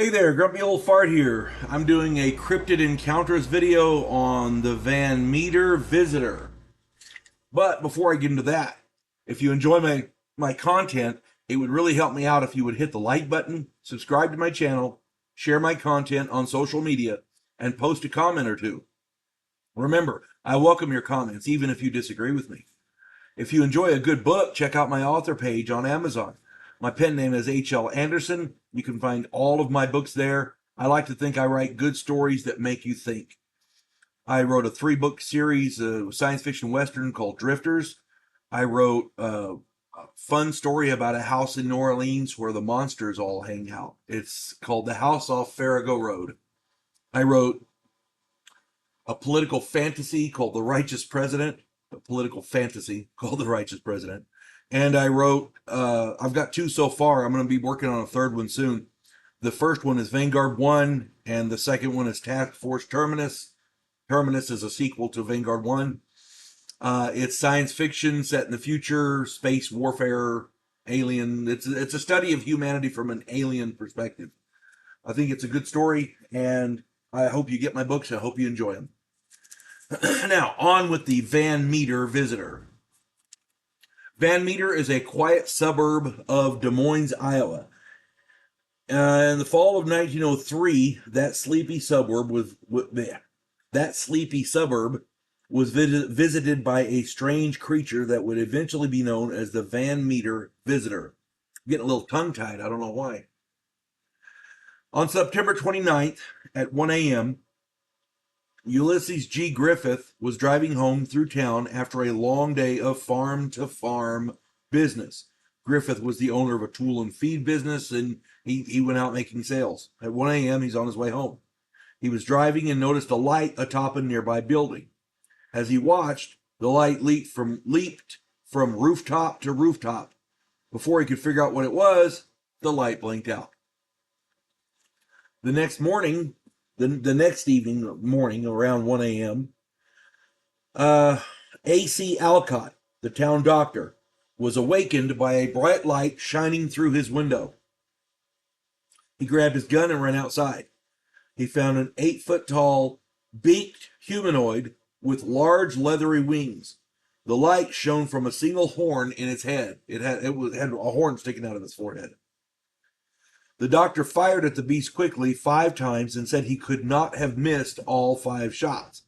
Hey there, Grumpy Old Fart here. I'm doing a Cryptid Encounters video on the Van Meter Visitor. But before I get into that, if you enjoy my content, it would really help me out if you would hit the like button, subscribe to my channel, share my content on social media, and post a comment or two. Remember, I welcome your comments, even if you disagree with me. If you enjoy a good book, check out my author page on Amazon. My pen name is H.L. Anderson. You can find all of my books there. I like to think I write good stories that make you think. I wrote a 3-book series, a science fiction western called Drifters. I wrote a fun story about a house in New Orleans where the monsters all hang out. It's called The House Off Farrago Road. I wrote a political fantasy called The Righteous President. A political fantasy called The Righteous President. And I wrote, I've got 2 so far. I'm going to be working on a 3rd one soon. The first one is Vanguard 1, and the second one is Task Force Terminus. Terminus is a sequel to Vanguard 1. It's science fiction set in the future, space warfare, alien. It's a study of humanity from an alien perspective. I think it's a good story, and I hope you get my books. I hope you enjoy them. Now, on with the Van Meter Visitor. Van Meter is a quiet suburb of Des Moines, Iowa. In the fall of 1903, that sleepy suburb was visited by a strange creature that would eventually be known as the Van Meter Visitor. I'm getting a little tongue-tied. I don't know why. On September 29th at 1 a.m., Ulysses G. Griffith was driving home through town after a long day of farm-to-farm business. Griffith was the owner of a tool and feed business, and he went out making sales. At 1 a.m., he's on his way home. He was driving and noticed a light atop a nearby building. As he watched, the light leaped from rooftop to rooftop. Before he could figure out what it was, the light blinked out. The next morning around 1 a.m., A.C. Alcott, the town doctor, was awakened by a bright light shining through his window. He grabbed his gun and ran outside. He found an 8-foot-tall, beaked humanoid with large leathery wings. The light shone from a single horn in its head. It had a horn sticking out of its forehead. The doctor fired at the beast quickly 5 times and said he could not have missed all 5 shots.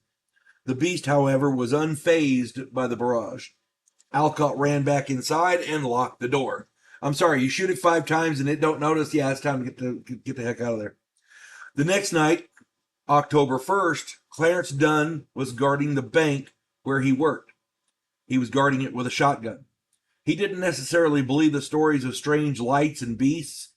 The beast, however, was unfazed by the barrage. Alcott ran back inside and locked the door. I'm sorry, you shoot it 5 times and it don't notice? Yeah, it's time to get the heck out of there. The next night, October 1st, Clarence Dunn was guarding the bank where he worked. He was guarding it with a shotgun. He didn't necessarily believe the stories of strange lights and beasts,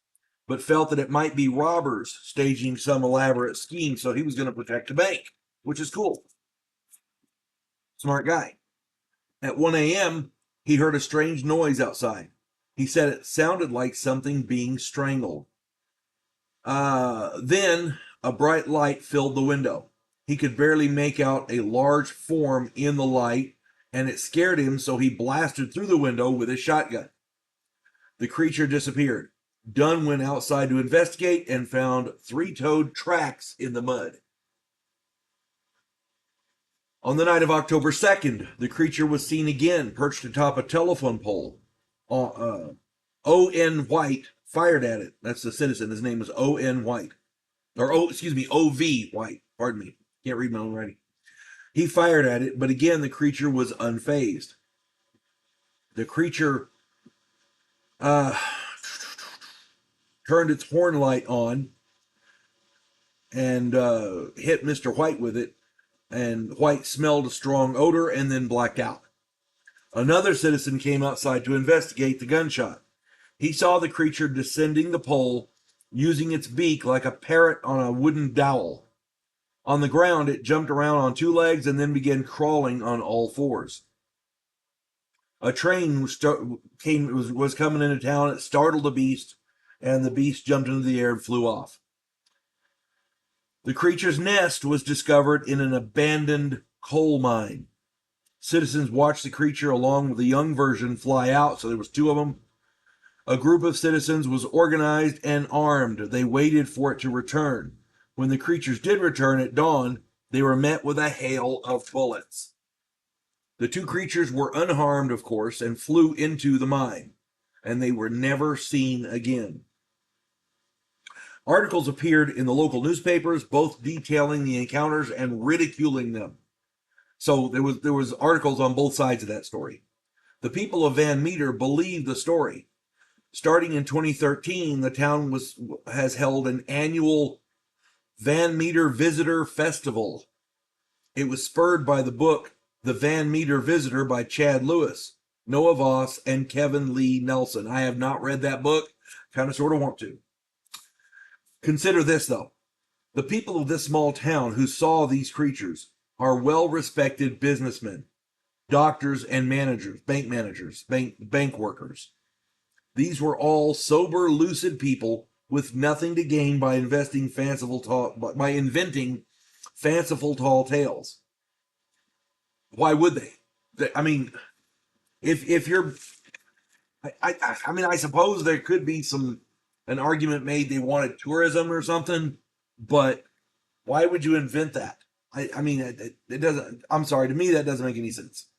but felt that it might be robbers staging some elaborate scheme, so he was going to protect the bank, which is cool. Smart guy. At 1 a.m., he heard a strange noise outside. He said it sounded like something being strangled. Then a bright light filled the window. He could barely make out a large form in the light, and it scared him, so he blasted through the window with his shotgun. The creature disappeared. Dunn went outside to investigate and found 3-toed tracks in the mud. On the night of October 2nd, the creature was seen again, perched atop a telephone pole. O.N. White fired at it. That's the citizen. His name is O.N. White. O.V. White. Pardon me. Can't read my own writing. He fired at it, but again, the creature was unfazed. The creature turned its horn light on and hit Mr. White with it, and White smelled a strong odor and then blacked out. Another citizen came outside to investigate the gunshot. He saw the creature descending the pole, using its beak like a parrot on a wooden dowel. On the ground, it jumped around on 2 legs and then began crawling on all 4s. A train was coming into town. It startled the beast, and the beast jumped into the air and flew off. The creature's nest was discovered in an abandoned coal mine. Citizens watched the creature along with the young version fly out, so there was 2 of them. A group of citizens was organized and armed. They waited for it to return. When the creatures did return at dawn, they were met with a hail of bullets. The two creatures were unharmed, of course, and flew into the mine, and they were never seen again. Articles appeared in the local newspapers, both detailing the encounters and ridiculing them. So there was articles on both sides of that story. The people of Van Meter believed the story. Starting in 2013, the town has held an annual Van Meter Visitor Festival. It was spurred by the book The Van Meter Visitor by Chad Lewis, Noah Voss, and Kevin Lee Nelson. I have not read that book. Kind of sort of want to. Consider this, though. The people of this small town who saw these creatures are well-respected businessmen, doctors and managers, bank workers. These were all sober, lucid people with nothing to gain by inventing fanciful tall tales. Why would they? I mean, if you're, I mean, I suppose there could be an argument made they wanted tourism or something, but why would you invent that? I mean, it doesn't. I'm sorry, to me that doesn't make any sense.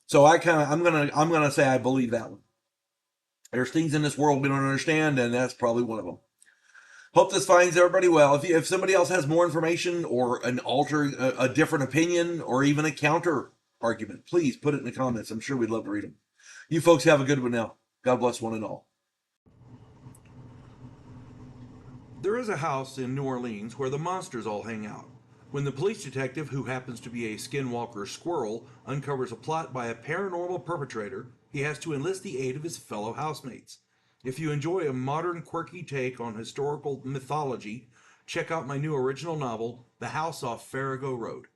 So I'm gonna say I believe that one. There's things in this world we don't understand, and that's probably one of them. Hope this finds everybody well. If somebody else has more information or a different opinion or even a counter argument, please put it in the comments. I'm sure we'd love to read them. You folks have a good one now. God bless one and all. There is a house in New Orleans where the monsters all hang out. When the police detective, who happens to be a skinwalker squirrel, uncovers a plot by a paranormal perpetrator, he has to enlist the aid of his fellow housemates. If you enjoy a modern, quirky take on historical mythology, check out my new original novel, The House Off Farago Road.